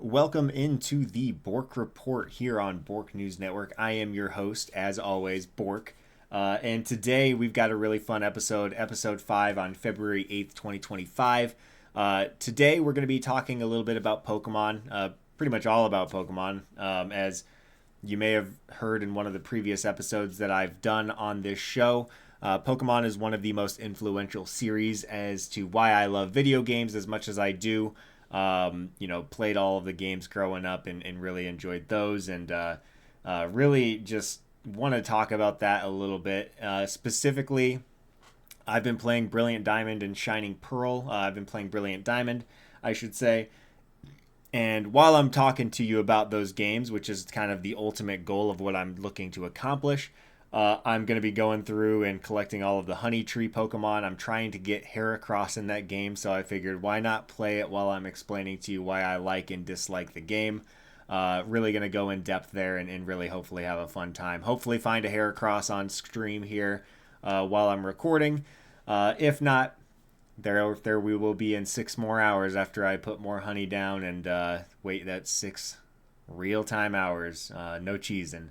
Welcome into the Bork Report here on Bork News Network. I am your host, as always, Bork. And today we've got a really fun episode 5 on February 8th, 2025. Today we're going to be talking a little bit about Pokemon, pretty much all about Pokemon, as you may have heard in one of the previous episodes that I've done on this show. Pokemon is one of the most influential series as to why I love video games as much as I do. Played all of the games growing up and really enjoyed those, and really just want to talk about that a little bit. Specifically, I've been playing Brilliant Diamond and Shining Pearl. I've been playing Brilliant Diamond, I should say. And while I'm talking to you about those games, which is kind of the ultimate goal of what I'm looking to accomplish, I'm going to be going through and collecting all of the Honey Tree Pokemon. I'm trying to get Heracross in that game, so I figured why not play it while I'm explaining to you why I like and dislike the game. Really going to go in depth there and really hopefully have a fun time. Hopefully find a Heracross on stream here while I'm recording. If not, there we will be in 6 more hours after I put more honey down and wait that 6 real-time hours. No cheesing.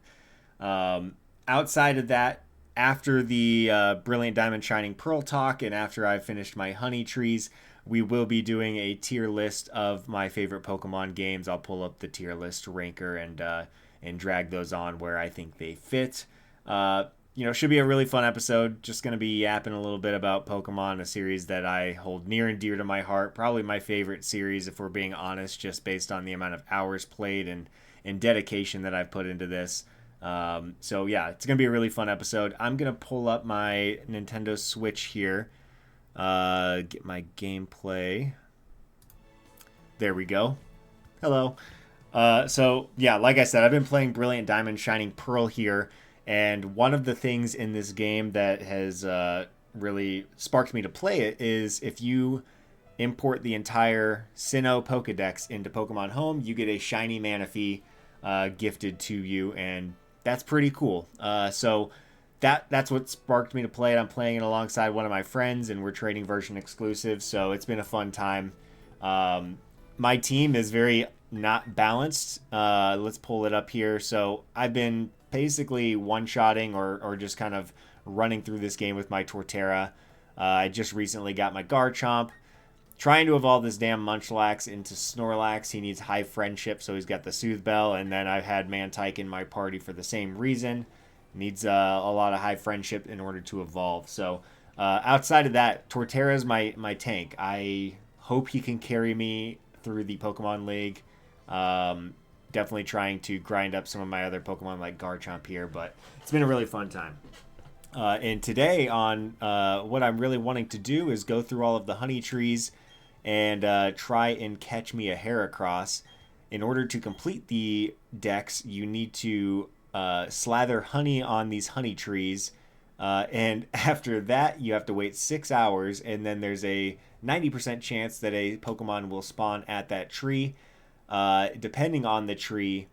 Outside of that, after the Brilliant Diamond Shining Pearl talk and after I've finished my honey trees, we will be doing a tier list of my favorite Pokemon games. I'll pull up the tier list ranker and drag those on where I think they fit. Should be a really fun episode. Just going to be yapping a little bit about Pokemon, a series that I hold near and dear to my heart. Probably my favorite series, if we're being honest, just based on the amount of hours played and dedication that I've put into this. It's going to be a really fun episode. I'm going to pull up my Nintendo Switch here. Get my gameplay. There we go. Hello. Like I said, I've been playing Brilliant Diamond Shining Pearl here. And one of the things in this game that has really sparked me to play it is if you import the entire Sinnoh Pokedex into Pokemon Home, you get a shiny Manaphy gifted to you, and that's pretty cool. That's what sparked me to play it. I'm playing it alongside one of my friends, and we're trading version exclusives, so it's been a fun time. My team is very not balanced. Let's pull it up here. So I've been basically one-shotting or just kind of running through this game with my Torterra. I just recently got my Garchomp. Trying to evolve this damn Munchlax into Snorlax. He needs high friendship, so he's got the Soothe Bell. And then I've had Mantike in my party for the same reason. Needs a lot of high friendship in order to evolve. So outside of that, Torterra's my tank. I hope he can carry me through the Pokemon League. Definitely trying to grind up some of my other Pokemon like Garchomp here, but it's been a really fun time. And today on what I'm really wanting to do is go through all of the honey trees and try and catch me a Heracross. In order to complete the decks, you need to slather honey on these honey trees. And after that, you have to wait 6 hours, and then there's a 90% chance that a Pokemon will spawn at that tree. Depending on the tree,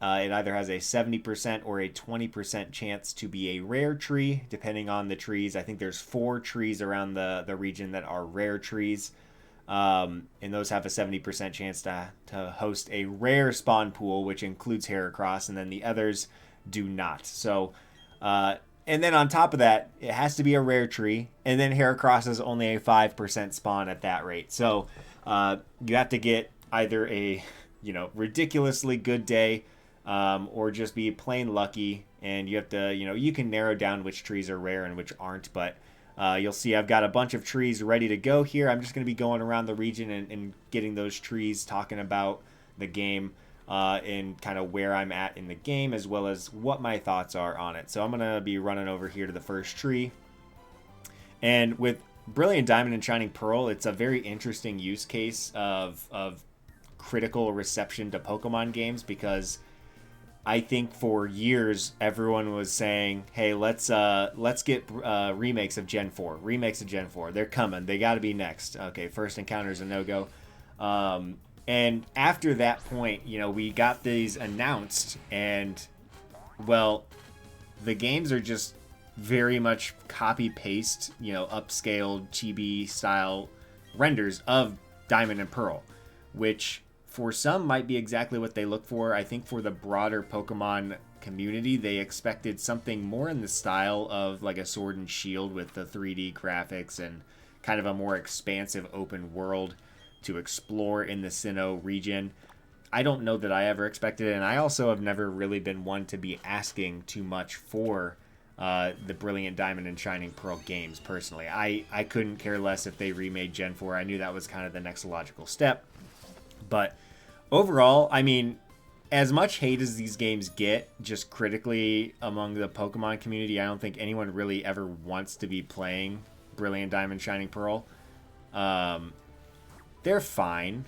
it either has a 70% or a 20% chance to be a rare tree, depending on the trees. I think there's 4 trees around the region that are rare trees. And those have a 70% chance to host a rare spawn pool, which includes Heracross, and then the others do not. So, and then on top of that, it has to be a rare tree, and then Heracross is only a 5% spawn at that rate. So, you have to get either a ridiculously good day, or just be plain lucky, and you have to you can narrow down which trees are rare and which aren't, but you'll see I've got a bunch of trees ready to go here. I'm just going to be going around the region and getting those trees, talking about the game and kind of where I'm at in the game, as well as what my thoughts are on it. So I'm going to be running over here to the first tree. And with Brilliant Diamond and Shining Pearl, it's a very interesting use case of critical reception to Pokemon games, because I think for years everyone was saying, "Hey, let's get remakes of Gen 4. Remakes of Gen 4. They're coming. They got to be next." Okay, First Encounter's a no-go. And after that point, we got these announced, and well, the games are just very much copy-paste, upscaled chibi style renders of Diamond and Pearl, which for some might be exactly what they look for. I think for the broader Pokemon community, they expected something more in the style of like a Sword and Shield with the 3D graphics and kind of a more expansive open world to explore in the Sinnoh region. I don't know that I ever expected it, and I also have never really been one to be asking too much for the Brilliant Diamond and Shining Pearl games, personally. I couldn't care less if they remade Gen 4. I knew that was kind of the next logical step. But overall, I mean, as much hate as these games get, just critically among the Pokemon community, I don't think anyone really ever wants to be playing Brilliant Diamond Shining Pearl. They're fine.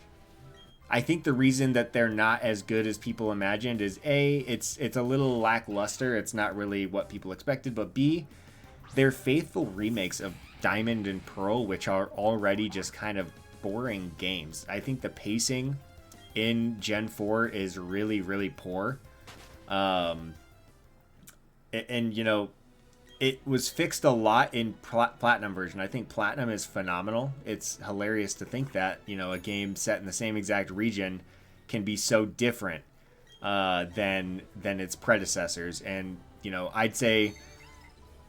I think the reason that they're not as good as people imagined is A, it's a little lackluster. It's not really what people expected. But B, they're faithful remakes of Diamond and Pearl, which are already just kind of boring games. I think the pacing in Gen 4 is really, really poor. And you know, it was fixed a lot in Platinum version. I think Platinum is phenomenal. It's hilarious to think that, you know, a game set in the same exact region can be so different than its predecessors. And, you know, I'd say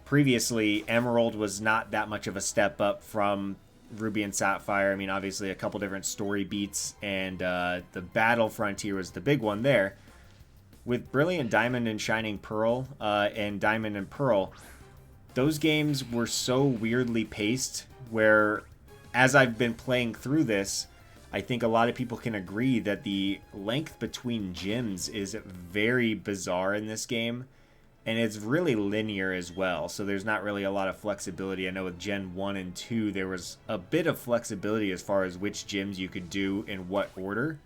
previously Emerald was not that much of a step up from Ruby and Sapphire. I mean, obviously a couple different story beats, and the Battle Frontier was the big one there. With Brilliant Diamond and Shining Pearl and Diamond and Pearl, those games were so weirdly paced where, as I've been playing through this, I think a lot of people can agree that the length between gyms is very bizarre in this game, and it's really linear as well, so there's not really a lot of flexibility. I know with Gen 1 and 2 there was a bit of flexibility as far as which gyms you could do in what order.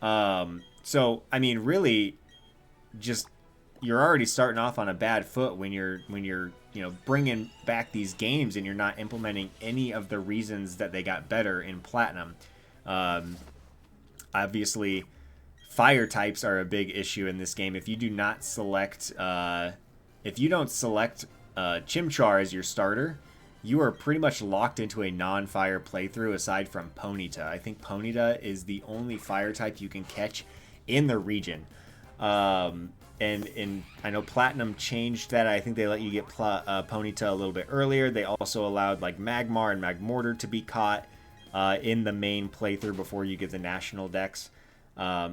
So, I mean, really, just you're already starting off on a bad foot when you're you know, bringing back these games and you're not implementing any of the reasons that they got better in Platinum. Obviously, fire types are a big issue in this game. If you do not select, if you don't select Chimchar as your starter, you are pretty much locked into a non-fire playthrough aside from Ponyta. I think Ponyta is the only fire type you can catch in the region. And I know Platinum changed that. I think they let you get Ponyta a little bit earlier. They also allowed like Magmar and Magmortar to be caught in the main playthrough before you get the national decks.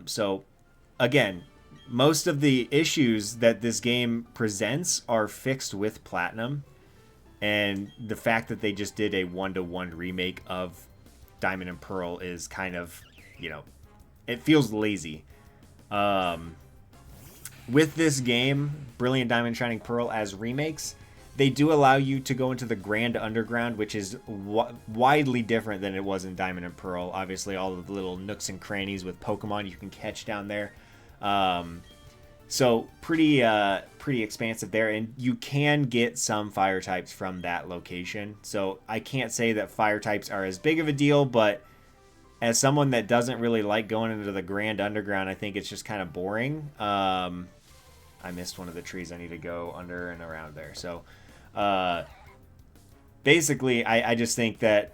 So again, most of the issues that this game presents are fixed with Platinum, and the fact that they just did a 1-to-1 remake of Diamond and Pearl is kind of, you know, it feels lazy. With this game, Brilliant Diamond Shining Pearl as remakes, they do allow you to go into the Grand Underground, which is widely different than it was in Diamond and Pearl. Obviously, all of the little nooks and crannies with Pokemon you can catch down there. So pretty expansive there, and you can get some fire types from that location. So I can't say that fire types are as big of a deal, but as someone that doesn't really like going into the Grand Underground, I think it's just kind of boring. I missed one of the trees. I need to go under and around there. So basically, I just think that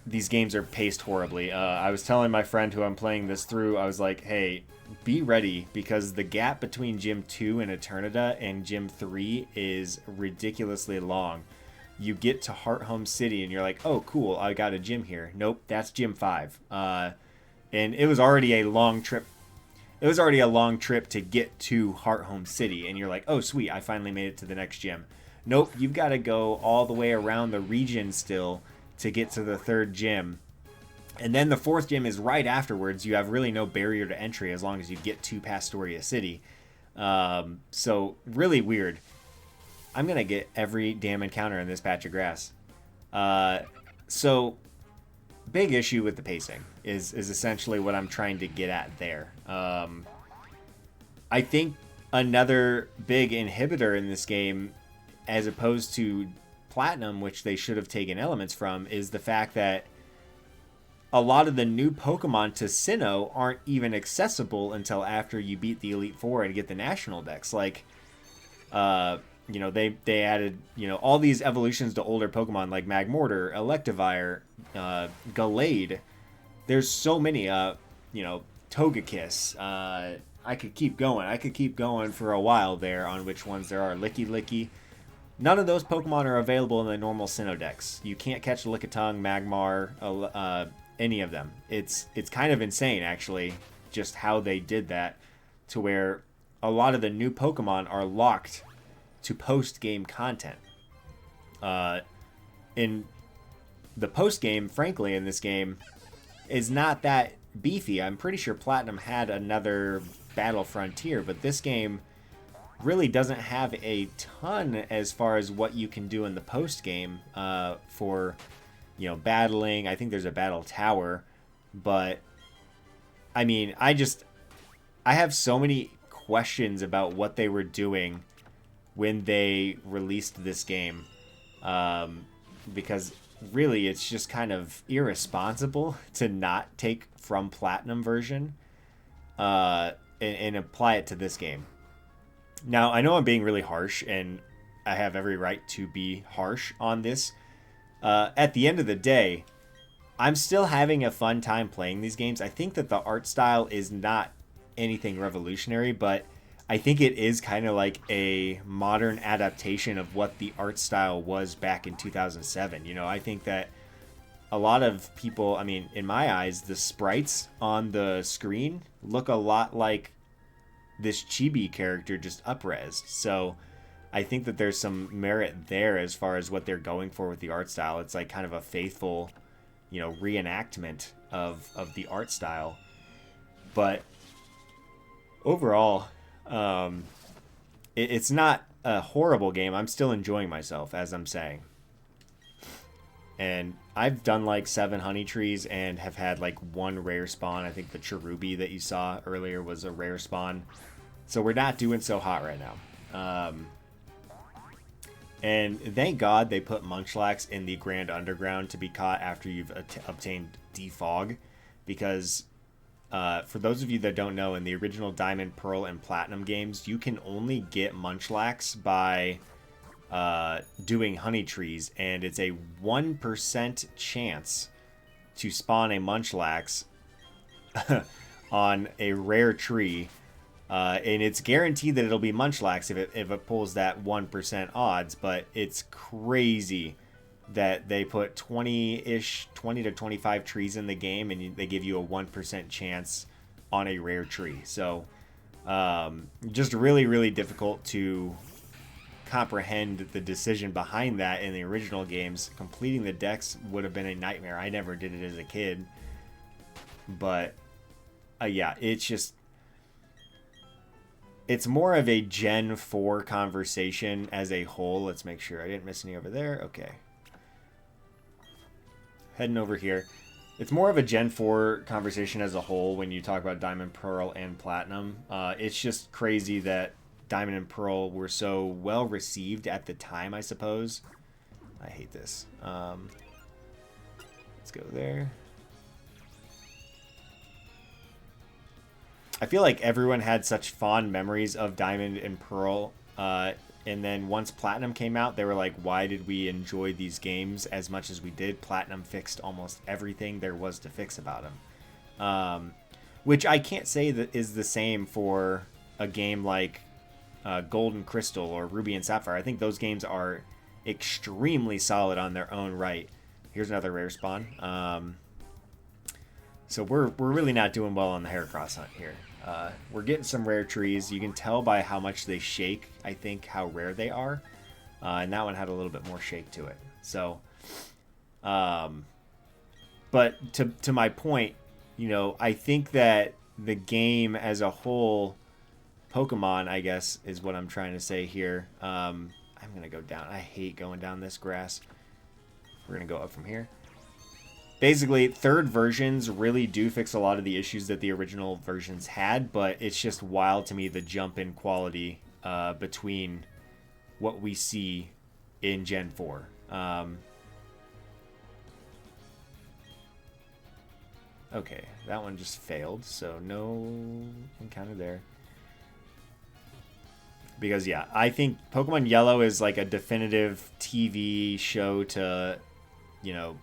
these games are paced horribly. I was telling my friend who I'm playing this through, I was like, hey, be ready, because the gap between Gym 2 and Eternita and Gym 3 is ridiculously long. You get to Hearthome City and you're like, oh, cool, I got a gym here. Nope, that's Gym 5. And it was already a long trip. It was already a long trip to get to Hearthome City, and you're like, oh, sweet, I finally made it to the next gym. Nope, you've got to go all the way around the region still to get to the third gym. And then the fourth gym is right afterwards. You have really no barrier to entry as long as you get to Pastoria City. So really weird. I'm going to get every damn encounter in this patch of grass. So big issue with the pacing is essentially what I'm trying to get at there. I think another big inhibitor in this game, as opposed to Platinum, which they should have taken elements from, is the fact that a lot of the new Pokemon to Sinnoh aren't even accessible until after you beat the Elite Four and get the national decks. Like, you know, they added, you know, all these evolutions to older Pokemon like Magmortar, Electivire, Gallade. There's so many, you know, Togekiss. I could keep going. I could keep going for a while there on which ones there are. Licky Licky. None of those Pokemon are available in the normal Sinnoh decks. You can't catch Lickitung, Magmar, any of them. It's kind of insane, actually, just how they did that, to where a lot of the new Pokemon are locked to post-game content. In the post-game, frankly, in this game, is not that beefy. I'm pretty sure Platinum had another Battle Frontier, but this game really doesn't have a ton as far as what you can do in the post-game for, battling. I think there's a battle tower, but I mean, I have so many questions about what they were doing when they released this game, because really it's just kind of irresponsible to not take from Platinum version and apply it to this game. Now, I know I'm being really harsh, and I have every right to be harsh on this. At the end of the day, I'm still having a fun time playing these games. I think that the art style is not anything revolutionary, but I think it is kind of like a modern adaptation of what the art style was back in 2007. I think that a lot of people, I mean, in my eyes, the sprites on the screen look a lot like this chibi character just up-resed. So I think that there's some merit there as far as what they're going for with the art style. It's like kind of a faithful, reenactment of the art style. But overall, it's not a horrible game. I'm still enjoying myself, as I'm saying. And I've done like 7 honey trees and have had like 1 rare spawn. I think the Cherubi that you saw earlier was a rare spawn. So we're not doing so hot right now. And thank God they put Munchlax in the Grand Underground to be caught after you've obtained Defog. Because for those of you that don't know, in the original Diamond, Pearl, and Platinum games, you can only get Munchlax by doing honey trees, and it's a 1% chance to spawn a Munchlax on a rare tree, and it's guaranteed that it'll be Munchlax if it pulls that 1% odds. But it's crazy that they put 20 to 25 trees in the game, and they give you a 1% chance on a rare tree. So just really, really difficult to comprehend the decision behind that in the original games. Completing the decks would have been a nightmare. I never did it as a kid, but yeah, it's more of a Gen 4 conversation as a whole. Let's make sure I didn't miss any over there. Okay, heading over here. It's more of a Gen 4 conversation as a whole when you talk about Diamond, Pearl, and Platinum. It's just crazy that Diamond and Pearl were so well received at the time, I suppose. I hate this. Let's go there. I feel like everyone had such fond memories of Diamond and Pearl. And then once Platinum came out, they were like, why did we enjoy these games as much as we did? Platinum fixed almost everything there was to fix about them. Which I can't say that is the same for a game like Gold and Crystal or Ruby and Sapphire. I think those games are extremely solid on their own right. Here's another rare spawn. So we're really not doing well on the Heracross hunt here. We're getting some rare trees. You can tell by how much they shake, I think, how rare they are. And that one had a little bit more shake to it. So, but to my point, I think that the game as a whole, Pokemon, I guess, is what I'm trying to say here. I'm going to go down. I hate going down this grass. We're going to go up from here. Basically, third versions really do fix a lot of the issues that the original versions had, but it's just wild to me the jump in quality between what we see in Gen 4. Okay, that one just failed, so no encounter there. Because, yeah, I think Pokemon Yellow is like a definitive TV show to, to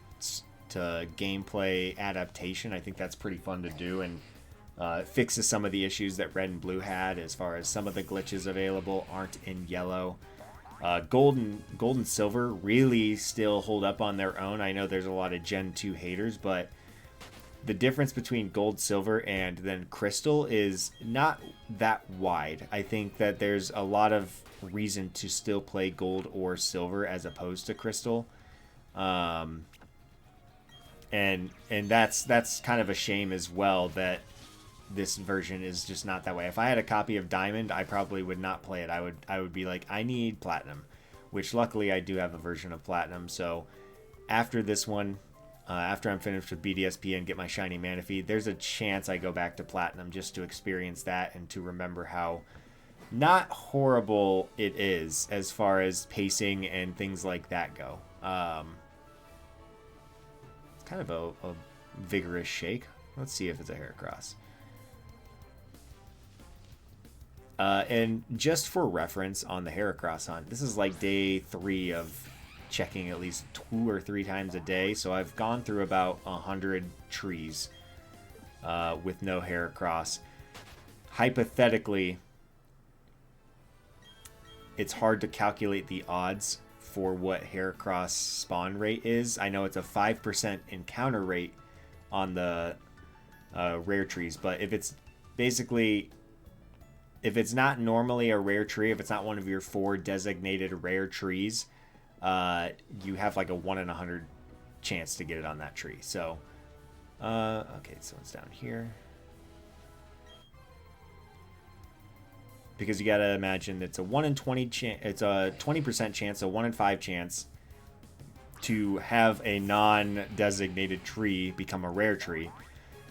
gameplay adaptation. I think that's pretty fun to do, and It fixes some of the issues that red and blue had, as far as some of the glitches available aren't in yellow. Gold and silver really still hold up on their own. I know there's a lot of Gen 2 haters, but the difference between gold, silver, and then crystal is not that wide. I think that there's a lot of reason to still play gold or silver as opposed to crystal. And that's kind of a shame as well that this version is just not that way. If I had a copy of Diamond, I probably would not play it. I would be like, I need Platinum, which luckily I do have a version of Platinum. So after this one, after I'm finished with BDSP and get my shiny Manaphy, there's a chance I go back to Platinum just to experience that and to remember how not horrible it is as far as pacing and things like that go. It's kind of a vigorous shake. Let's see if it's a Heracross. And just for reference on the Heracross hunt, this is like day 3 of checking at least 2 or 3 times a day. So I've gone through about 100 trees with no Heracross. Hypothetically, it's hard to calculate the odds for what Heracross spawn rate is. I know it's a 5% encounter rate on the rare trees, but if it's basically... if it's not normally a rare tree, if it's not one of your 4 designated rare trees, you have like a 1 in 100 chance to get it on that tree. So, okay, so it's down here. Because you gotta imagine it's a 1 in 20 chance, it's a 20% chance, a 1 in 5 chance to have a non-designated tree become a rare tree.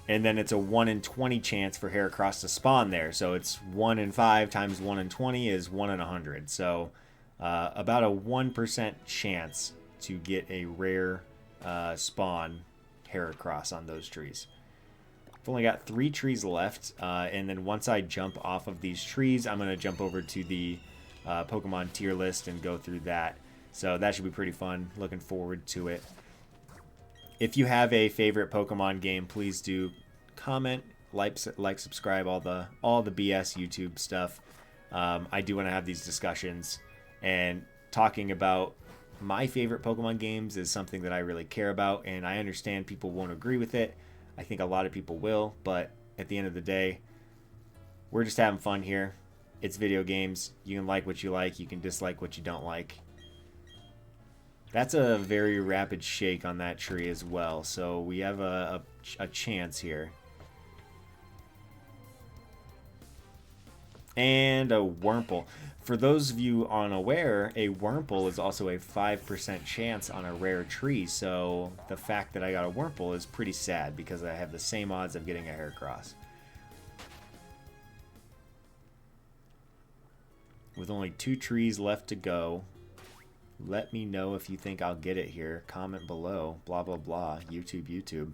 And then it's a 1 in 20 chance for Heracross to spawn there. So it's 1 in 5 times 1 in 20 is 1 in 100. So about a 1% chance to get a rare spawn Heracross on those trees. I've only got 3 trees left. And then once I jump off of these trees, I'm going to jump over to the Pokemon tier list and go through that. So that should be pretty fun. Looking forward to it. If you have a favorite Pokemon game, please do comment, like, subscribe, all the BS YouTube stuff. I do want to have these discussions, and talking about my favorite Pokemon games is something that I really care about, and I understand people won't agree with it. I think a lot of people will, but at the end of the day, we're just having fun here. It's video games. You can like what you like. You can dislike what you don't like. That's a very rapid shake on that tree as well, so we have a chance here. And a Wurmple. For those of you unaware, a Wurmple is also a 5% chance on a rare tree, so the fact that I got a Wurmple is pretty sad because I have the same odds of getting a Heracross. With only 2 trees left to go, let me know if you think I'll get it here. Comment below. Blah, blah, blah. YouTube.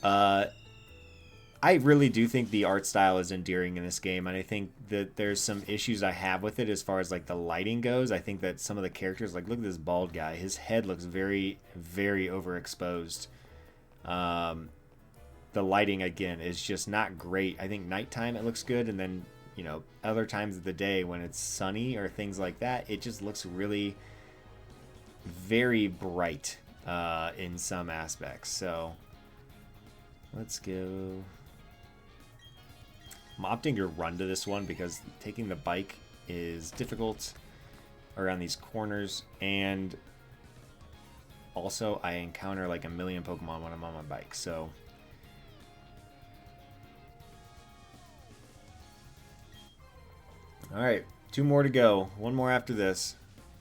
I really do think the art style is endearing in this game, and I think that there's some issues I have with it as far as like the lighting goes. I think that some of the characters, like look at this bald guy. His head looks very, very overexposed. The lighting, again, is just not great. I think nighttime it looks good, and then you know, other times of the day when it's sunny or things like that, it just looks really very bright in some aspects. So let's go. I'm opting to run to this one because taking the bike is difficult around these corners, and also I encounter like a million Pokemon when I'm on my bike. So all right, 2 more to go. 1 more after this.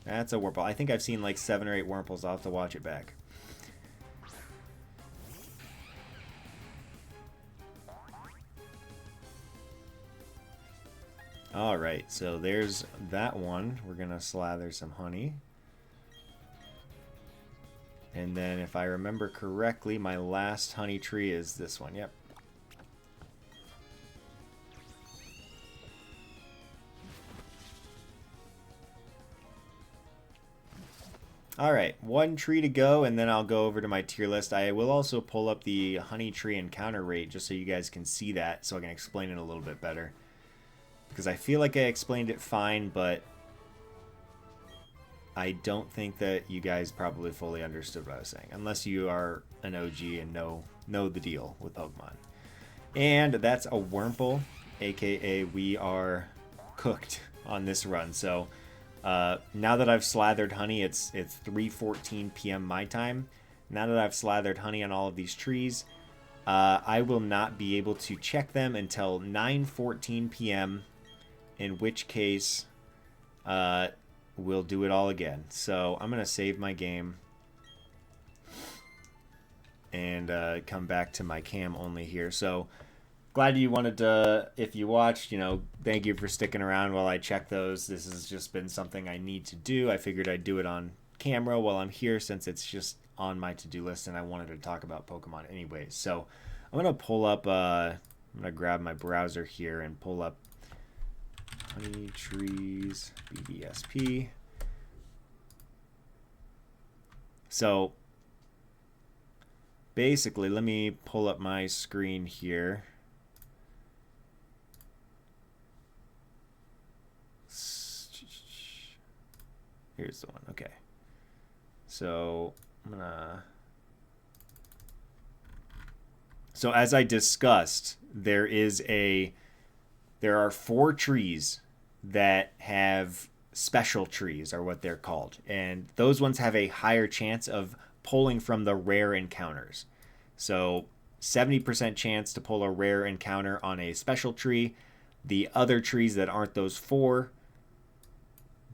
That's a Wurmple. I think I've seen like 7 or 8 Wurmples. I'll have to watch it back. All right, so there's that one. We're going to slather some honey. And then if I remember correctly, my last honey tree is this one. Yep. All right, one tree to go, and then I'll go over to my tier list. I will also pull up the honey tree encounter rate just so you guys can see that, so I can explain it a little bit better. Because I feel like I explained it fine, but I don't think that you guys probably fully understood what I was saying, unless you are an OG and know the deal with Pokemon. And that's a Wurmple, aka we are cooked on this run. So now that I've slathered honey, it's 3:14 p.m. my time. Now that I've slathered honey on all of these trees, I will not be able to check them until 9:14 p.m., in which case we'll do it all again. So I'm going to save my game and come back to my cam only here. So glad you wanted to, if you watched, thank you for sticking around while I check those. This has just been something I need to do. I figured I'd do it on camera while I'm here since it's just on my to-do list and I wanted to talk about Pokemon anyways. So I'm going to pull up, I'm going to grab my browser here and pull up Honey Trees BDSP. So basically, let me pull up my screen here. Here's the one. Okay. So I'm gonna. So as I discussed, there are 4 trees that have special trees, are what they're called, and those ones have a higher chance of pulling from the rare encounters. So 70% chance to pull a rare encounter on a special tree. The other trees that aren't those 4,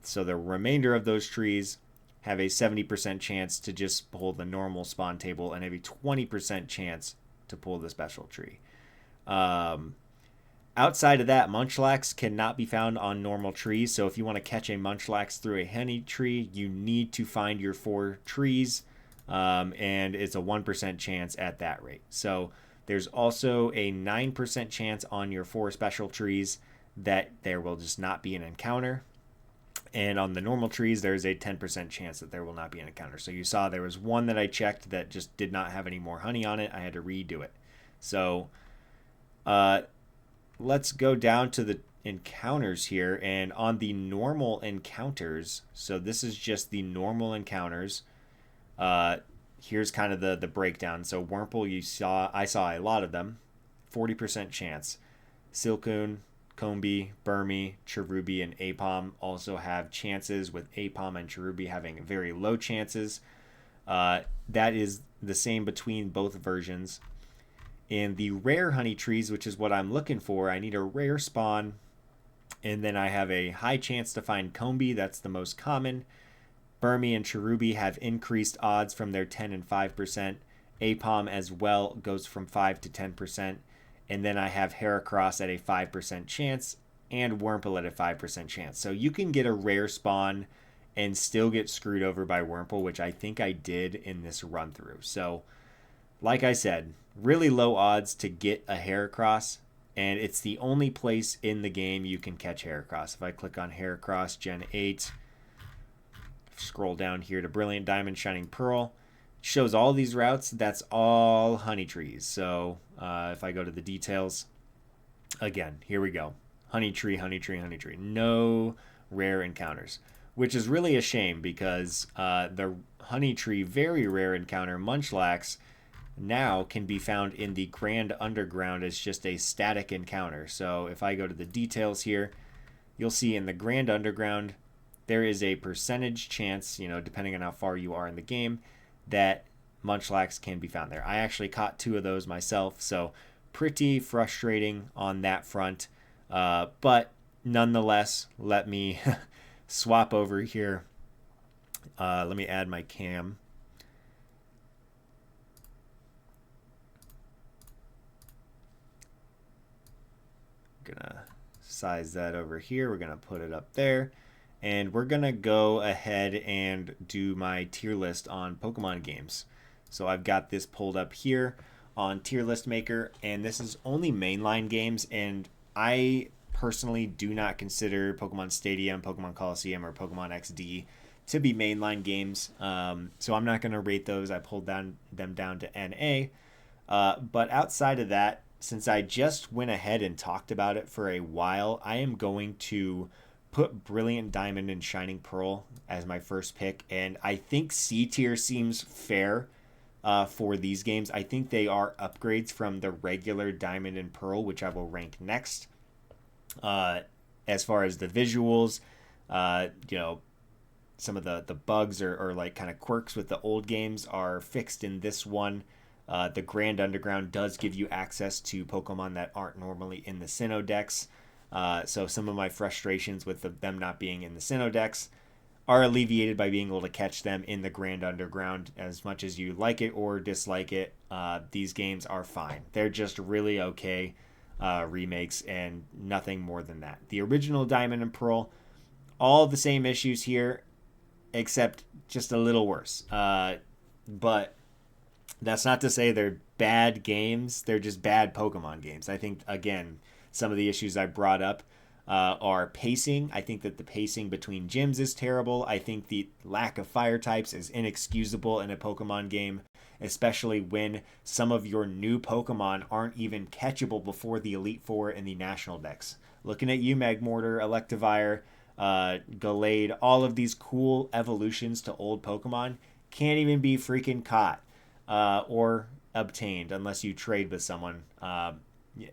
so the remainder of those trees, have a 70% chance to just pull the normal spawn table and have a 20% chance to pull the special tree. Outside of that, Munchlax cannot be found on normal trees. So if you want to catch a Munchlax through a honey tree, you need to find your 4 trees. And it's a 1% chance at that rate. So there's also a 9% chance on your 4 special trees that there will just not be an encounter. And on the normal trees, there's a 10% chance that there will not be an encounter. So you saw there was one that I checked that just did not have any more honey on it. I had to redo it. So let's go down to the encounters here. And on the normal encounters, so this is just the normal encounters. Here's kind of the breakdown. So Wurmple, I saw a lot of them. 40% chance. Silcoon, Combee, Burmy, Cherubi, and Apom also have chances, with Apom and Cherubi having very low chances. That is the same between both versions. In the rare honey trees, which is what I'm looking for, I need a rare spawn, and then I have a high chance to find Combee. That's the most common. Burmy and Cherubi have increased odds from their 10 and 5%. Apom as well goes from 5 to 10%. And then I have Heracross at a 5% chance and Wurmple at a 5% chance. So you can get a rare spawn and still get screwed over by Wurmple, which I think I did in this run through. So like I said, really low odds to get a Heracross, and it's the only place in the game you can catch Heracross. If I click on Heracross Gen 8, scroll down here to Brilliant Diamond, Shining Pearl, shows all these routes. That's all honey trees. So if I go to the details, again, here we go. Honey tree, honey tree, honey tree. No rare encounters, which is really a shame because the honey tree very rare encounter, Munchlax, now can be found in the Grand Underground as just a static encounter. So if I go to the details here, you'll see in the Grand Underground, there is a percentage chance, depending on how far you are in the game, that Munchlax can be found there. I actually caught 2 of those myself, so pretty frustrating on that front. But nonetheless, let me swap over here. Let me add my cam. Gonna size that over here. We're gonna put it up there. And we're going to go ahead and do my tier list on Pokemon games. So I've got this pulled up here on Tier List Maker, and this is only mainline games, and I personally do not consider Pokemon Stadium, Pokemon Coliseum, or Pokemon XD to be mainline games. So I'm not going to rate those. I pulled them down to NA. But outside of that, since I just went ahead and talked about it for a while, I am going to put Brilliant Diamond and Shining Pearl as my first pick. And I think C tier seems fair for these games. I think they are upgrades from the regular Diamond and Pearl, which I will rank next. As far as the visuals, some of the bugs or like kind of quirks with the old games are fixed in this one. The Grand Underground does give you access to Pokemon that aren't normally in the Sinnoh decks. So some of my frustrations with them not being in the Sinnoh decks are alleviated by being able to catch them in the Grand Underground. As much as you like it or dislike it, these games are fine. They're just really okay remakes and nothing more than that. The original Diamond and Pearl, all the same issues here, except just a little worse. But that's not to say they're bad games. They're just bad Pokemon games. I think, again, some of the issues I brought up are pacing. I think that the pacing between gyms is terrible. I think the lack of fire types is inexcusable in a Pokemon game, especially when some of your new Pokemon aren't even catchable before the Elite Four in the National Dex. Looking at you, Magmortar, Electivire, Gallade, all of these cool evolutions to old Pokemon can't even be freaking caught or obtained unless you trade with someone,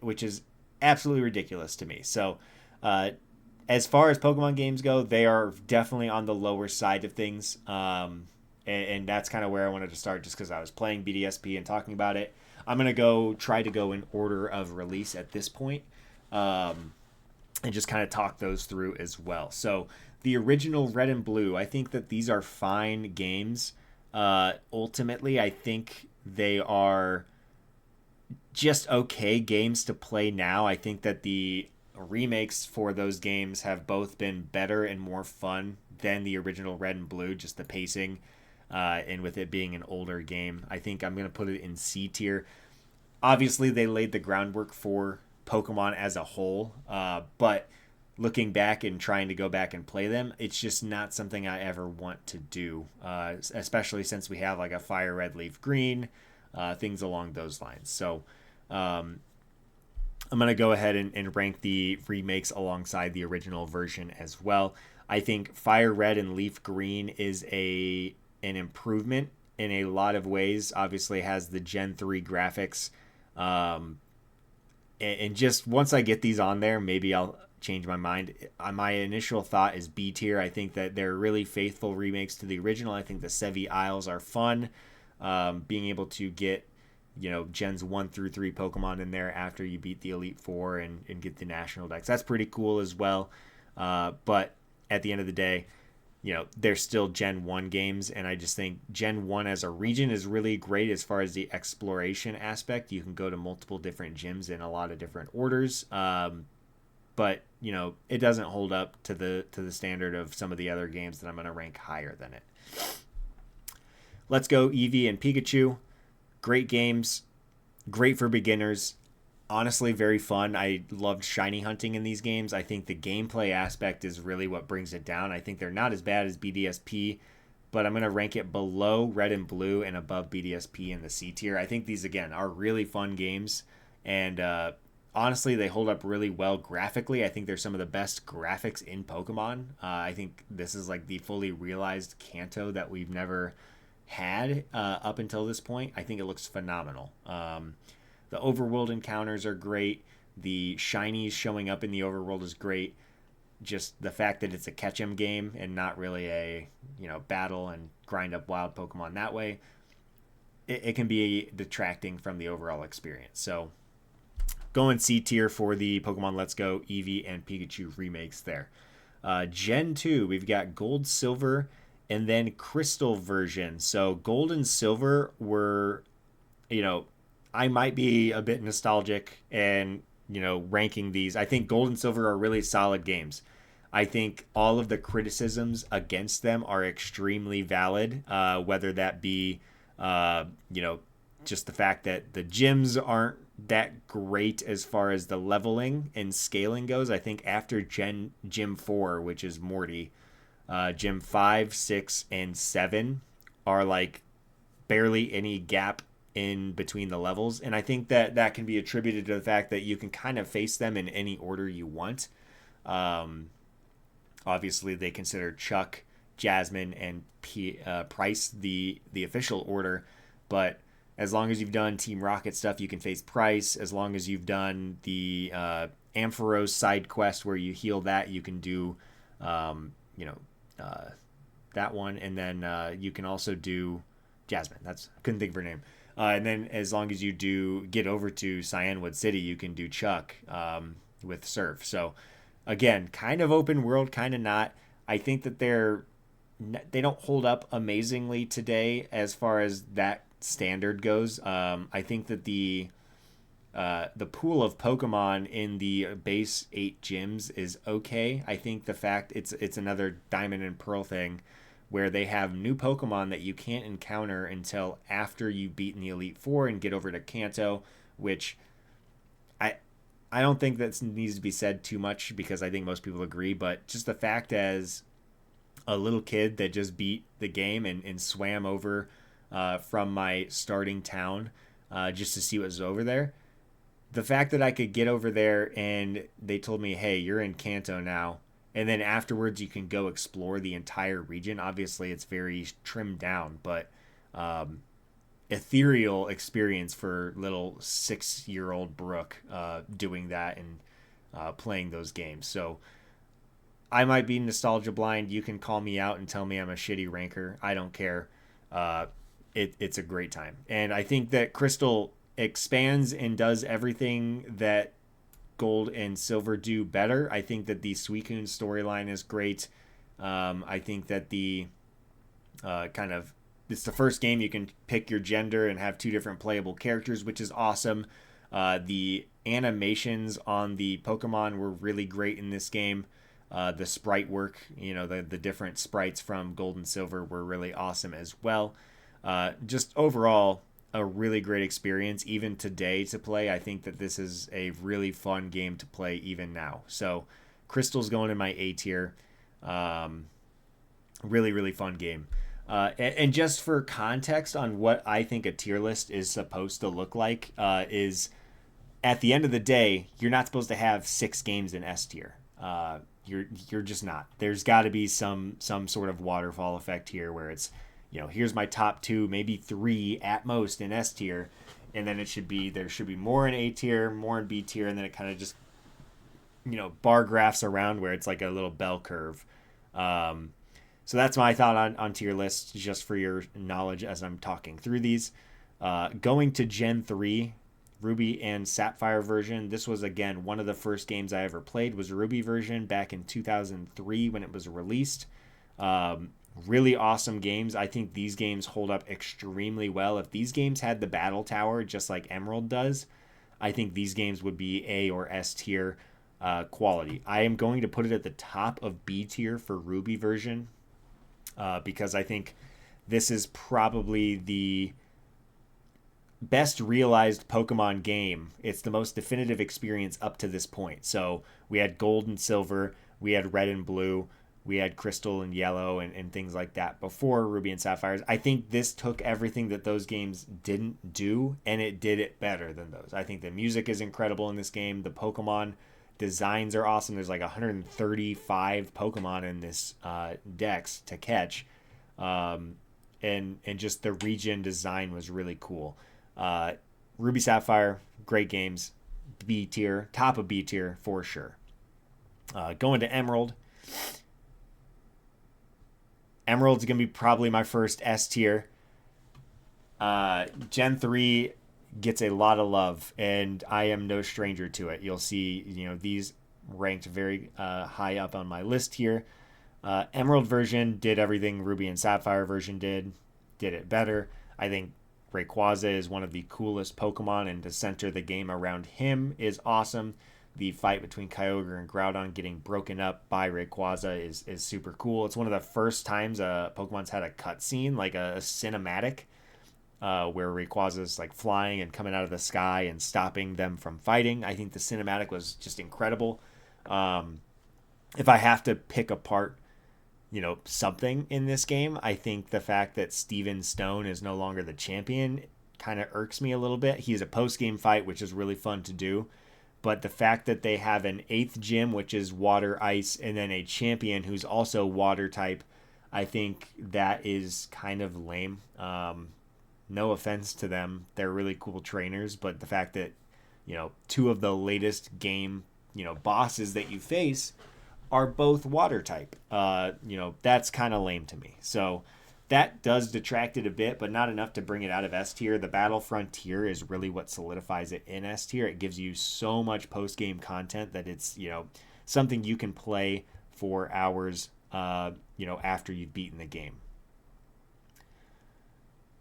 which is absolutely ridiculous to me. So as far as Pokemon games go, they are definitely on the lower side of things. And that's kind of where I wanted to start just because I was playing BDSP and talking about it. I'm going to try to go in order of release at this point, and just kind of talk those through as well. So the original Red and Blue, I think that these are fine games. Ultimately, I think they are just okay games to play now. I think that the remakes for those games have both been better and more fun than the original Red and Blue, just the pacing, and with it being an older game. I think I'm going to put it in C tier. Obviously, they laid the groundwork for Pokemon as a whole, but looking back and trying to go back and play them, it's just not something I ever want to do, especially since we have like a Fire Red, Leaf Green, things along those lines. So I'm going to go ahead and rank the remakes alongside the original version as well. I think Fire Red and Leaf Green is an improvement in a lot of ways. Obviously has the Gen 3 graphics. And just once I get these on there, maybe I'll change my mind. My initial thought is B tier. I think that they're really faithful remakes to the original. I think the Sevi Isles are fun. Being able to get, Gens 1 through 3 Pokemon in there after you beat the Elite Four and get the National Dex. That's pretty cool as well. But at the end of the day, they're still Gen 1 games, and I just think Gen 1 as a region is really great as far as the exploration aspect. You can go to multiple different gyms in a lot of different orders. But, it doesn't hold up to the standard of some of the other games that I'm going to rank higher than it. Let's go Eevee and Pikachu. Great games. Great for beginners. Honestly, very fun. I loved shiny hunting in these games. I think the gameplay aspect is really what brings it down. I think they're not as bad as BDSP, but I'm going to rank it below Red and Blue and above BDSP in the C tier. I think these, again, are really fun games, and honestly, they hold up really well graphically. I think they're some of the best graphics in Pokemon. I think this is like the fully realized Kanto that we've never had up until this point. I think it looks phenomenal. The overworld encounters are great. The shinies showing up in the overworld is great. Just the fact that it's a catch 'em game and not really a battle and grind up wild Pokemon that way, it can be detracting from the overall experience. So going C tier for the Pokemon Let's Go Eevee and Pikachu remakes there. Gen 2, we've got Gold, Silver, and then Crystal version. So Gold and Silver were, I might be a bit nostalgic and, ranking these. I think Gold and Silver are really solid games. I think all of the criticisms against them are extremely valid, whether that be, just the fact that the gyms aren't that great as far as the leveling and scaling goes. I think after Gym 4, which is Morty, Gym 5, 6, and 7 are like barely any gap in between the levels. And I think that that can be attributed to the fact that you can kind of face them in any order you want. Um, Obviously, they consider Chuck, Jasmine, and Price the official order, but as long as you've done Team Rocket stuff, you can face Price. As long as you've done the Ampharos side quest where you heal that, you can do, you know, that one, and then you can also do Jasmine. That's I couldn't think of her name. And then as long as you do get over to Cyanwood City, you can do Chuck with Surf. So again, kind of open world, kind of not. I think that they don't hold up amazingly today as far as that standard goes. I think that the pool of Pokemon in the base 8 gyms is okay. I think the fact it's another Diamond and Pearl thing where they have new Pokemon that you can't encounter until after you've beaten the Elite Four and get over to Kanto, which I don't think that needs to be said too much because I think most people agree, but just the fact as a little kid that just beat the game and swam over from my starting town just to see what was over there, the fact that I could get over there and they told me, hey, you're in Kanto now, and then afterwards you can go explore the entire region. Obviously, it's very trimmed down, but ethereal experience for little 6-year-old Brooke doing that and playing those games. So I might be nostalgia blind. You can call me out and tell me I'm a shitty ranker. I don't care. It's a great time. And I think that Crystal expands and does everything that Gold and Silver do better. I think that the Suicune storyline is great. I think that the it's the first game you can pick your gender and have 2 different playable characters, which is awesome. The animations on the Pokemon were really great in this game. The sprite work, the different sprites from Gold and Silver were really awesome as well. Just overall, a really great experience even today to play. I think that this is a really fun game to play even now. So Crystal's going in my A tier. Really, really fun game. And just for context on what I think a tier list is supposed to look like, is at the end of the day, you're not supposed to have 6 games in S tier. You're just not. There's got to be some sort of waterfall effect here where it's, here's my top 2, maybe 3 at most in S tier, and then there should be more in A tier, more in B tier, and then it kind of just bar graphs around where it's like a little bell curve. So that's my thought on tier lists, just for your knowledge as I'm talking through these. Going to Gen 3, Ruby and Sapphire version. This was, again, one of the first games I ever played was Ruby version back in 2003 when it was released. Really awesome games. I think these games hold up extremely well. If these games had the battle tower just like Emerald does, I think these games would be A or S tier quality. I am going to put it at the top of B tier for Ruby version because I think this is probably the best realized Pokemon game. It's the most definitive experience up to this point. So we had Gold and Silver, we had Red and Blue, we had Crystal and Yellow and things like that before Ruby and Sapphires. I think this took everything that those games didn't do, and it did it better than those. I think the music is incredible in this game. The Pokemon designs are awesome. There's like 135 Pokemon in this dex to catch. And just the region design was really cool. Ruby Sapphire, great games. B tier, top of B tier for sure. Going to Emerald. Emerald's going to be probably my first S tier. Gen 3 gets a lot of love, and I am no stranger to it. You'll see, these ranked very high up on my list here. Emerald version did everything Ruby and Sapphire version did it better. I think Rayquaza is one of the coolest Pokemon, and to center the game around him is awesome. The fight between Kyogre and Groudon getting broken up by Rayquaza is super cool. It's one of the first times Pokemon's had a cutscene, like a cinematic, where Rayquaza's like flying and coming out of the sky and stopping them from fighting. I think the cinematic was just incredible. If I have to pick apart something in this game. I think the fact that Steven Stone is no longer the champion kind of irks me a little bit. He's a post-game fight, which is really fun to do. But the fact that they have an 8th gym, which is water ice, and then a champion who's also water type, I think that is kind of lame. No offense to them. They're really cool trainers, but the fact that, 2 of the latest game, bosses that you face are both water type, that's kind of lame to me. So that does detract it a bit, but not enough to bring it out of S tier. The Battle Frontier is really what solidifies it in S tier. It gives you so much post-game content that it's, something you can play for hours, after you've beaten the game.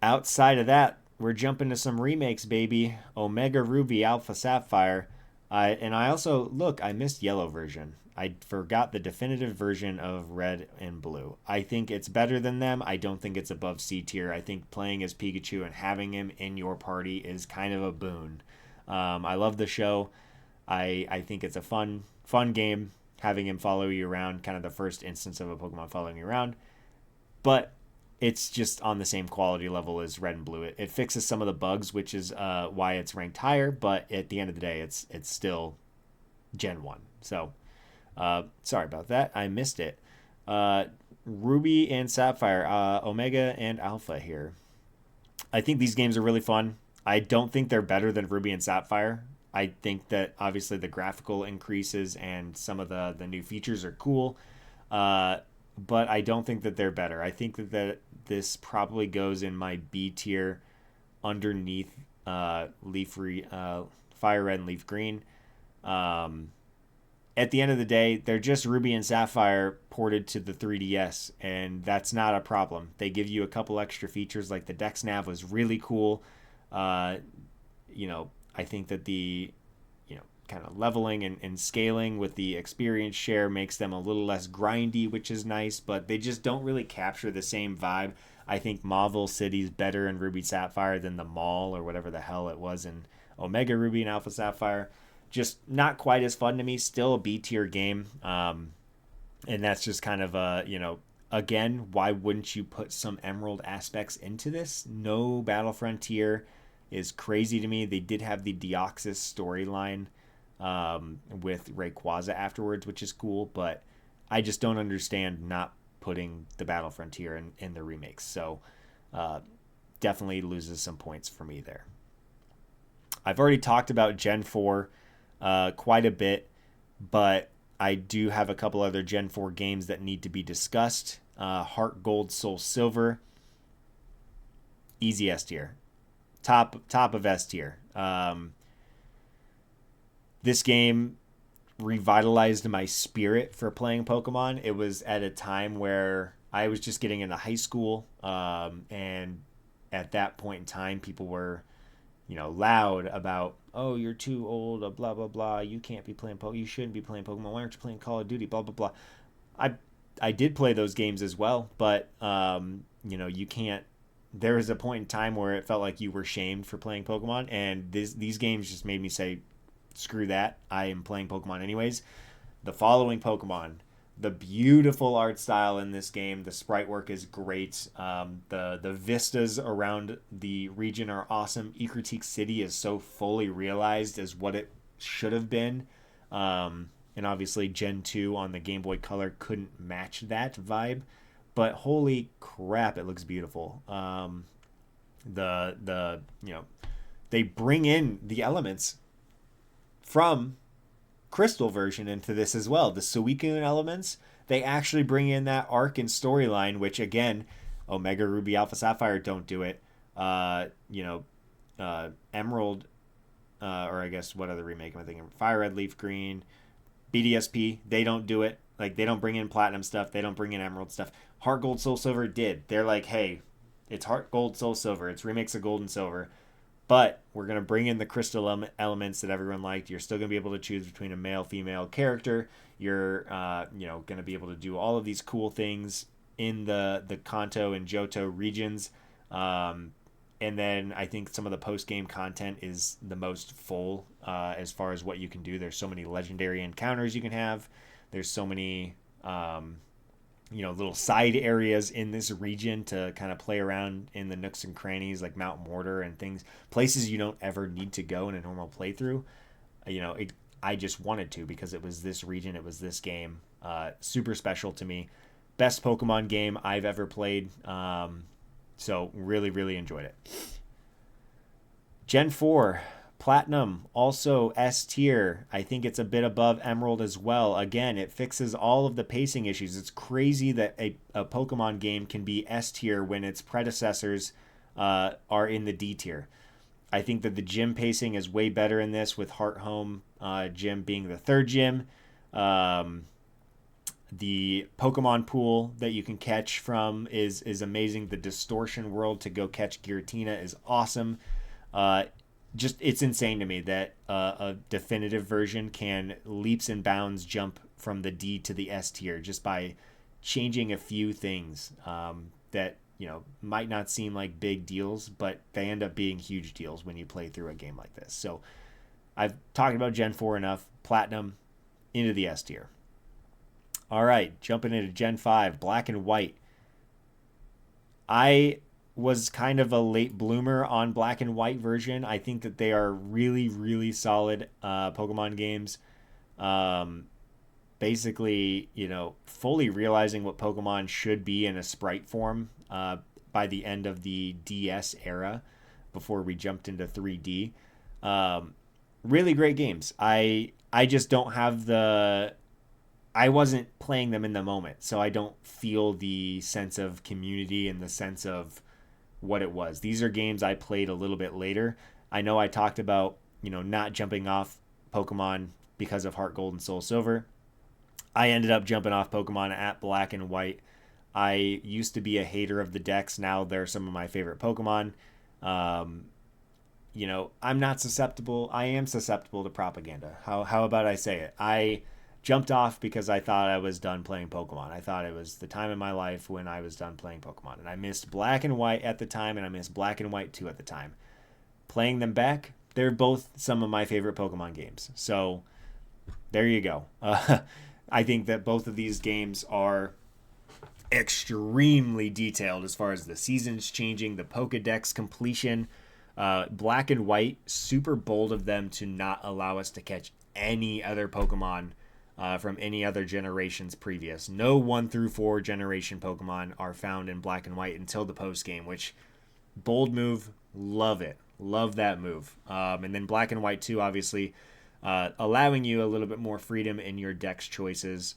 Outside of that, we're jumping to some remakes, baby. Omega Ruby, Alpha Sapphire. And I also, I missed yellow version. I forgot the definitive version of red and blue. I think it's better than them. I don't think it's above C tier. I think playing as Pikachu and having him in your party is kind of a boon. I love the show. I think it's a fun game, having him follow you around, kind of the first instance of a Pokemon following you around. But it's just on the same quality level as red and blue. It fixes some of the bugs, which is why it's ranked higher. But at the end of the day, it's still Gen 1. So sorry about that. I missed it. Ruby and Sapphire, Omega and Alpha here. I think these games are really fun. I don't think they're better than Ruby and Sapphire. I think that obviously the graphical increases and some of the new features are cool. But I don't think that they're better. I think that this probably goes in my B tier underneath Fire Red and Leaf Green. At the end of the day, they're just Ruby and Sapphire ported to the 3DS, and that's not a problem. They give you a couple extra features, like the Dex Nav was really cool. I think that the kind of leveling and scaling with the experience share makes them a little less grindy, which is nice, but they just don't really capture the same vibe. I think Mauville City's better in Ruby Sapphire than the Mall or whatever the hell it was in Omega Ruby and Alpha Sapphire. Just not quite as fun to me. Still a B tier game. And that's just kind of again, why wouldn't you put some Emerald aspects into this? No Battle Frontier is crazy to me. They did have the Deoxys storyline with Rayquaza afterwards, which is cool, but I just don't understand not putting the Battle Frontier in the remakes. So definitely loses some points for me there. I've already talked about Gen 4 quite a bit, but I do have a couple other Gen 4 games that need to be discussed. Heart Gold, Soul Silver, easy S tier, top of S tier. This game revitalized my spirit for playing Pokemon. It was at a time where I was just getting into high school, and at that point in time, people were, loud about, oh, you're too old, blah, blah, blah. You can't be playing Pokemon. You shouldn't be playing Pokemon. Why aren't you playing Call of Duty? Blah, blah, blah. I did play those games as well, but, you can't. There was a point in time where it felt like you were shamed for playing Pokemon, and these games just made me say, screw that. I am playing Pokemon anyways. The following Pokemon. The beautiful art style in this game. The sprite work is great. The vistas around the region are awesome. Ecruteak City is so fully realized as what it should have been. And obviously Gen 2 on the Game Boy Color couldn't match that vibe. But holy crap, it looks beautiful. They bring in the elements from Crystal version into this as well. The Suicune elements, they actually bring in that arc and storyline, which again, Omega Ruby Alpha Sapphire don't do it. Emerald, or I guess what other remake am I thinking? Fire Red Leaf Green, BDSP, they don't do it. Like, they don't bring in platinum stuff, they don't bring in emerald stuff. Heart Gold Soul Silver did. They're like, hey, it's Heart Gold Soul Silver, it's remakes of Gold and Silver, but we're going to bring in the crystal elements that everyone liked. You're still going to be able to choose between a male, female character. You're, going to be able to do all of these cool things in the Kanto and Johto regions. And then I think some of the post-game content is the most full as far as what you can do. There's so many legendary encounters you can have. There's so many little side areas in this region to kind of play around in the nooks and crannies like Mount Mortar and things, places you don't ever need to go in a normal playthrough. I just wanted to because it was this region, it was this game. Super special to me. Best Pokemon game I've ever played. So really, really enjoyed it. Gen 4. Platinum, also S tier. I think it's a bit above Emerald as well. Again, it fixes all of the pacing issues. It's crazy that a Pokemon game can be S tier when its predecessors are in the D tier. I think that the gym pacing is way better in this, with Heart Home Gym being the third gym. The Pokemon pool that you can catch from is amazing. The Distortion World to go catch Giratina is awesome. It's insane to me that a definitive version can leaps and bounds jump from the D to the S tier just by changing a few things that might not seem like big deals, but they end up being huge deals when you play through a game like this. So I've talked about Gen 4 enough. Platinum into the S tier. All right, jumping into Gen 5, Black and White. I was kind of a late bloomer on Black and White version. I think that they are really, really solid Pokemon games. Basically, fully realizing what Pokemon should be in a sprite form by the end of the DS era before we jumped into 3D. Really great games. I just don't have I wasn't playing them in the moment, so I don't feel the sense of community and the sense of what it was. These are games I played a little bit later. I know I talked about, not jumping off Pokemon because of Heart Gold and Soul Silver. I ended up jumping off Pokemon at Black and White. I used to be a hater of the decks. Now they're some of my favorite Pokemon. I'm not susceptible. I am susceptible to propaganda. How about I say it? I jumped off because I thought I was done playing Pokemon. I thought it was the time in my life when I was done playing Pokemon. And I missed Black and White at the time, and I missed Black and White 2 at the time. Playing them back, they're both some of my favorite Pokemon games. So there you go. I think that both of these games are extremely detailed as far as the seasons changing, the Pokedex completion. Black and White, super bold of them to not allow us to catch any other Pokemon from any other generations previous. No 1 through 4 generation Pokemon are found in Black and White until the post game, which bold move. Love it. Love that move. And then Black and White 2, obviously, allowing you a little bit more freedom in your deck's choices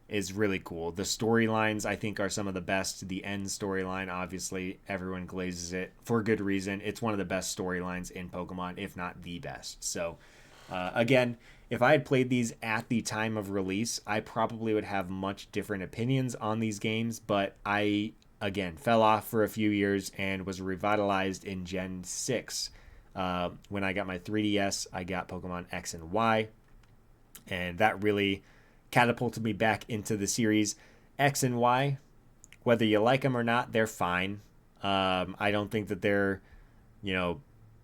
is really cool. The storylines, I think, are some of the best. The end storyline, obviously, everyone glazes it for good reason. It's one of the best storylines in Pokemon, if not the best. So, again, if I had played these at the time of release, I probably would have much different opinions on these games, but I, again, fell off for a few years and was revitalized in Gen 6. When I got my 3DS, I got Pokemon X and Y, and that really catapulted me back into the series. X and Y, whether you like them or not, they're fine. I don't think that they're,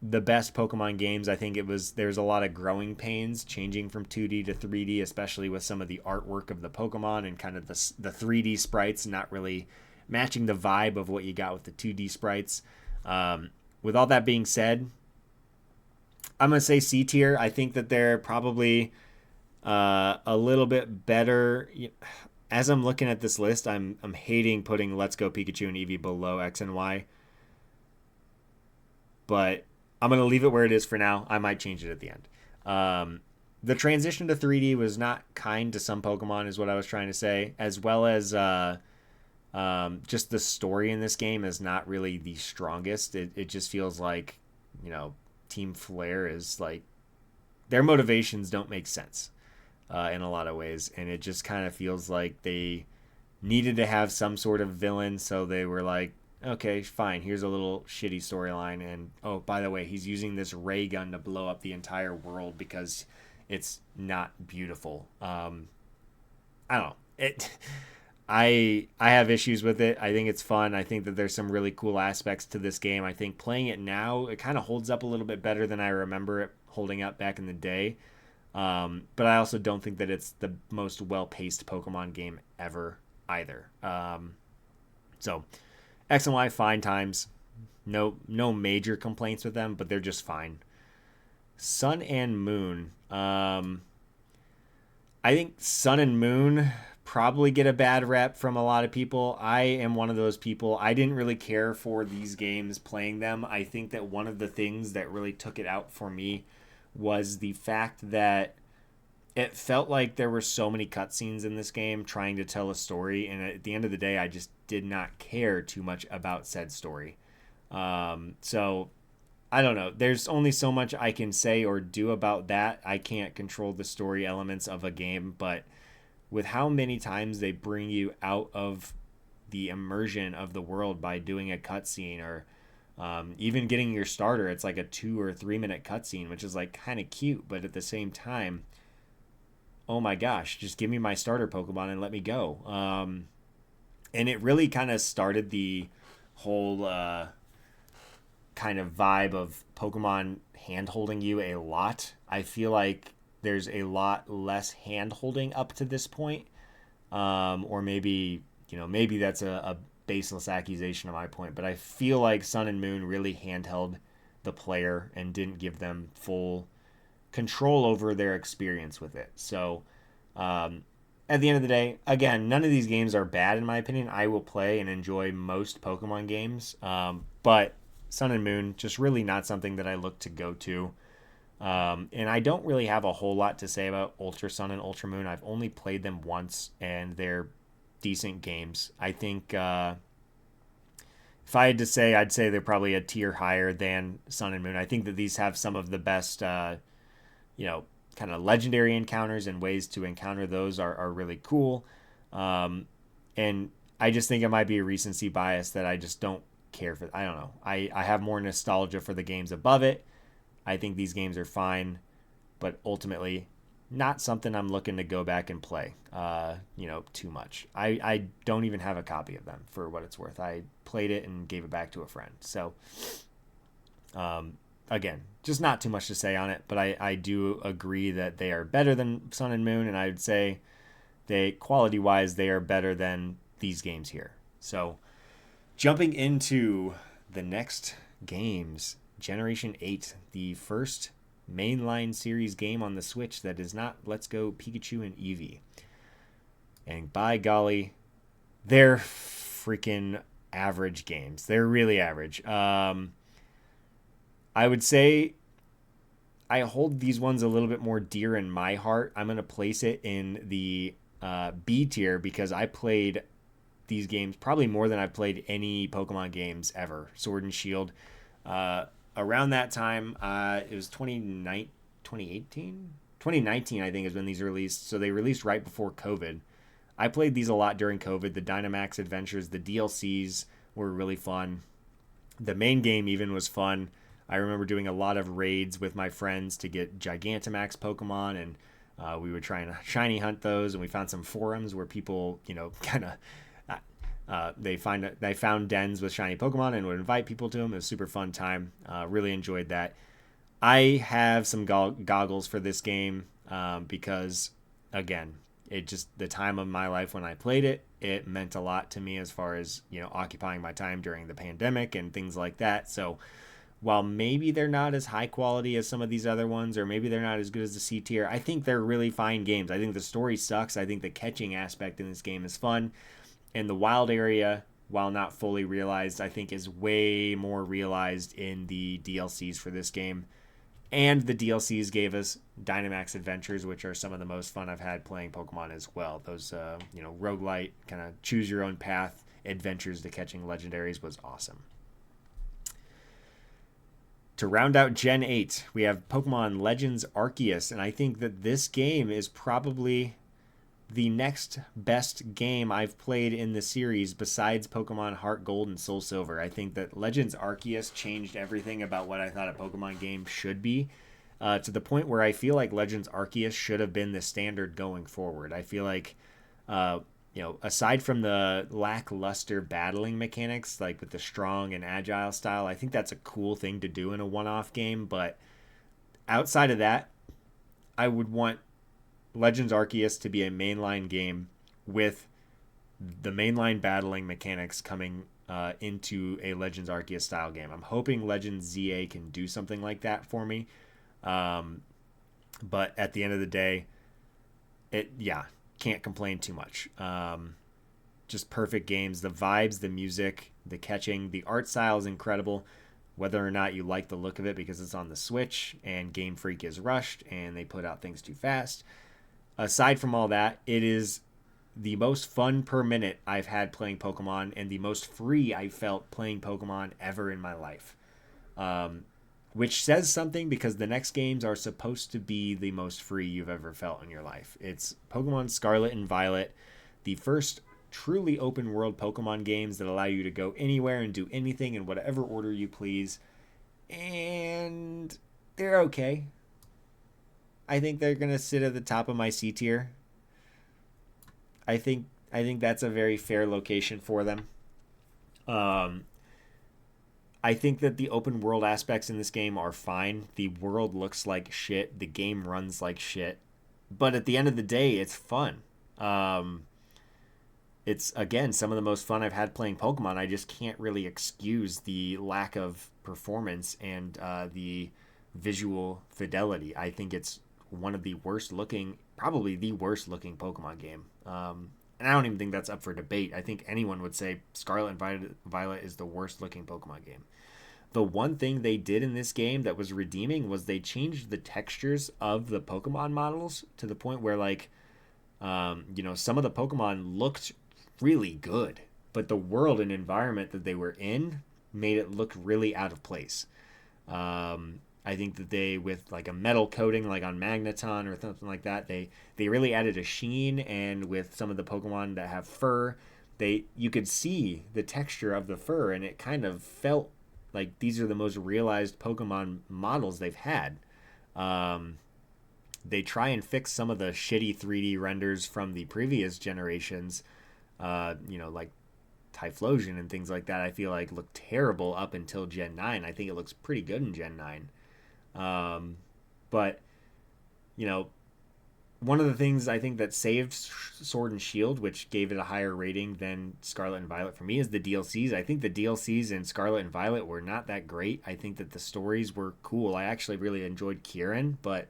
the best Pokemon games. I think there's a lot of growing pains changing from 2D to 3D, especially with some of the artwork of the Pokemon and kind of the 3D sprites not really matching the vibe of what you got with the 2D sprites. With all that being said, I'm going to say C tier. I think that they're probably a little bit better. As I'm looking at this list, I'm hating putting Let's Go Pikachu and Eevee below X and Y. But I'm going to leave it where it is for now. I might change it at the end. The transition to 3D was not kind to some Pokemon, is what I was trying to say, as well as just the story in this game is not really the strongest. It just feels like, Team Flare is like, their motivations don't make sense in a lot of ways, and it just kind of feels like they needed to have some sort of villain, so they were like, okay, fine, here's a little shitty storyline, and oh, by the way, he's using this ray gun to blow up the entire world because it's not beautiful. I don't know. I have issues with it. I think it's fun. I think that there's some really cool aspects to this game. I think playing it now, it kind of holds up a little bit better than I remember it holding up back in the day. But I also don't think that it's the most well-paced Pokemon game ever either. So X and Y fine times. No major complaints with them, but they're just fine. Sun and Moon. I think Sun and Moon probably get a bad rep from a lot of people. I am one of those people. I didn't really care for these games playing them. I think that one of the things that really took it out for me was the fact that it felt like there were so many cutscenes in this game trying to tell a story, and at the end of the day, I just did not care too much about said story. So I don't know. There's only so much I can say or do about that. I can't control the story elements of a game, but with how many times they bring you out of the immersion of the world by doing a cutscene or even getting your starter, it's like a 2 or 3 minute cutscene, which is like kind of cute, but at the same time, oh my gosh, just give me my starter Pokemon and let me go. And it really kind of started the whole kind of vibe of Pokemon hand holding you a lot. I feel like there's a lot less hand holding up to this point. Or maybe, maybe that's a baseless accusation on my point, but I feel like Sun and Moon really handheld the player and didn't give them full control over their experience with it. So, at the end of the day, again, none of these games are bad in my opinion. I will play and enjoy most Pokemon games, but Sun and Moon just really not something that I look to go to. And I don't really have a whole lot to say about Ultra Sun and Ultra Moon. I've only played them once, and they're decent games. I think if I had to say, I'd say they're probably a tier higher than Sun and Moon. I think that these have some of the best kind of legendary encounters, and ways to encounter those are really cool. And I just think it might be a recency bias that I just don't care for. I don't know. I have more nostalgia for the games above it. I think these games are fine, but ultimately not something I'm looking to go back and play, too much. I don't even have a copy of them for what it's worth. I played it and gave it back to a friend. So, again, just not too much to say on it, but I do agree that they are better than Sun and Moon, and I would say quality-wise, they are better than these games here. So, jumping into the next games, Generation 8, the first mainline series game on the Switch that is not Let's Go Pikachu and Eevee. And by golly, they're freaking average games. They're really average. I would say I hold these ones a little bit more dear in my heart. I'm going to place it in the B tier because I played these games probably more than I've played any Pokemon games ever. Sword and Shield. Around that time, it was 2018? 2019, I think, is when these released. So they released right before COVID. I played these a lot during COVID. The Dynamax adventures, the DLCs were really fun. The main game even was fun. I remember doing a lot of raids with my friends to get Gigantamax Pokemon, and we would try and shiny hunt those, and we found some forums where people, kind of they found dens with shiny Pokemon and would invite people to them. It was a super fun time. Really enjoyed that. I have some goggles for this game because, again, it just the time of my life when I played it, it meant a lot to me as far as occupying my time during the pandemic and things like that. So while maybe they're not as high quality as some of these other ones, or maybe they're not as good as the C tier, I think they're really fine games. I think the story sucks. I think the catching aspect in this game is fun. And the wild area, while not fully realized, I think is way more realized in the DLCs for this game. And the DLCs gave us Dynamax Adventures, which are some of the most fun I've had playing Pokemon as well. Those, roguelite, kind of choose your own path adventures to catching legendaries was awesome. To round out Gen 8, we have Pokemon Legends Arceus, and I think that this game is probably the next best game I've played in the series besides Pokemon Heart Gold and Soul Silver. I think that Legends Arceus changed everything about what I thought a Pokemon game should be, to the point where I feel like Legends Arceus should have been the standard going forward. I feel like, aside from the lackluster battling mechanics, like with the strong and agile style, I think that's a cool thing to do in a one-off game. But outside of that, I would want Legends Arceus to be a mainline game with the mainline battling mechanics coming into a Legends Arceus style game. I'm hoping Legends ZA can do something like that for me. But at the end of the day, can't complain too much. Just perfect games. The vibes, the music, the catching, the art style is incredible. Whether or not you like the look of it because it's on the Switch and Game Freak is rushed and they put out things too fast. Aside from all that, it is the most fun per minute I've had playing Pokemon and the most free I felt playing Pokemon ever in my life. Which says something because the next games are supposed to be the most free you've ever felt in your life. It's Pokemon Scarlet and Violet, the first truly open world Pokemon games that allow you to go anywhere and do anything in whatever order you please. And they're okay. I think they're going to sit at the top of my C tier. I think that's a very fair location for them. I think that the open world aspects in this game are fine. The world looks like shit. The game runs like shit. But at the end of the day, it's fun. It's, again, some of the most fun I've had playing Pokemon. I just can't really excuse the lack of performance and the visual fidelity. I think it's one of the worst looking, probably the worst looking Pokemon game. And I don't even think that's up for debate. I think anyone would say Scarlet and Violet is the worst looking Pokemon game. The one thing they did in this game that was redeeming was they changed the textures of the Pokemon models to the point where, like, some of the Pokemon looked really good, but the world and environment that they were in made it look really out of place. I think that they, with like a metal coating like on Magneton or something like that, they really added a sheen, and with some of the Pokemon that have fur, you could see the texture of the fur, and it kind of felt like these are the most realized Pokemon models they've had. They try and fix some of the shitty 3D renders from the previous generations, like Typhlosion and things like that. I feel like looked terrible up until Gen 9. I think it looks pretty good in Gen 9. But, one of the things I think that saved Sword and Shield, which gave it a higher rating than Scarlet and Violet for me, is the DLCs. I think the DLCs in Scarlet and Violet were not that great. I think that the stories were cool. I actually really enjoyed Kieran, but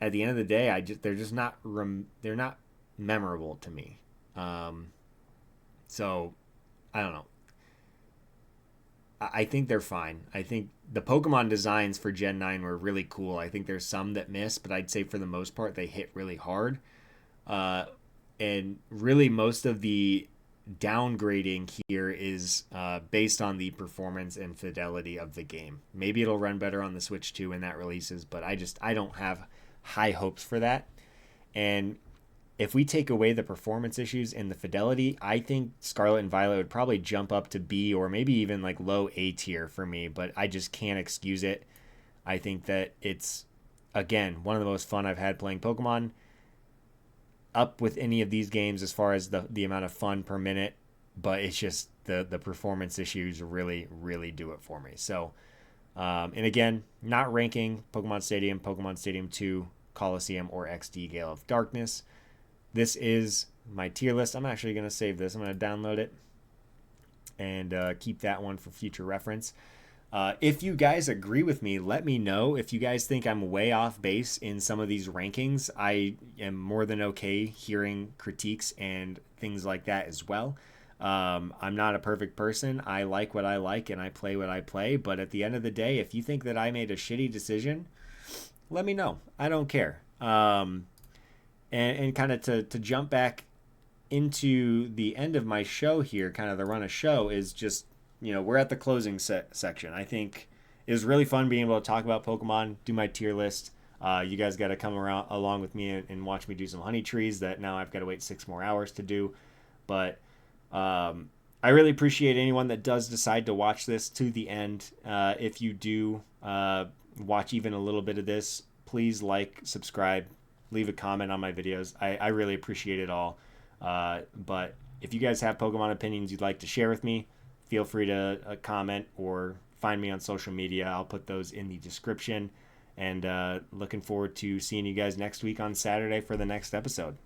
at the end of the day, they're not memorable to me. So I don't know. I think they're fine. I think the Pokemon designs for Gen 9 were really cool. I think there's some that miss, but I'd say for the most part they hit really hard. And really most of the downgrading here is based on the performance and fidelity of the game. Maybe it'll run better on the Switch 2 when that releases, but I don't have high hopes for that. And if we take away the performance issues and the fidelity, I think Scarlet and Violet would probably jump up to B or maybe even like low A tier for me, but I just can't excuse it. I think that it's, again, one of the most fun I've had playing Pokemon. Up with any of these games as far as the amount of fun per minute, but it's just the performance issues really, really do it for me. So, and again, not ranking Pokemon Stadium 2, Coliseum, or XD Gale of Darkness. This is my tier list. I'm actually going to save this. I'm going to download it and keep that one for future reference. If you guys agree with me, let me know. If you guys think I'm way off base in some of these rankings, I am more than okay hearing critiques and things like that as well. I'm not a perfect person. I like what I like and I play what I play. But at the end of the day, if you think that I made a shitty decision, let me know. I don't care. And kind of to jump back into the end of my show here, kind of the run of show is just, we're at the closing section. I think it was really fun being able to talk about Pokemon, do my tier list. You guys got to come along with me and watch me do some honey trees that now I've got to wait 6 more hours to do. But I really appreciate anyone that does decide to watch this to the end. If you do watch even a little bit of this, please like, subscribe, leave a comment on my videos. I really appreciate it all. But if you guys have Pokemon opinions you'd like to share with me, feel free to comment or find me on social media. I'll put those in the description. And looking forward to seeing you guys next week on Saturday for the next episode.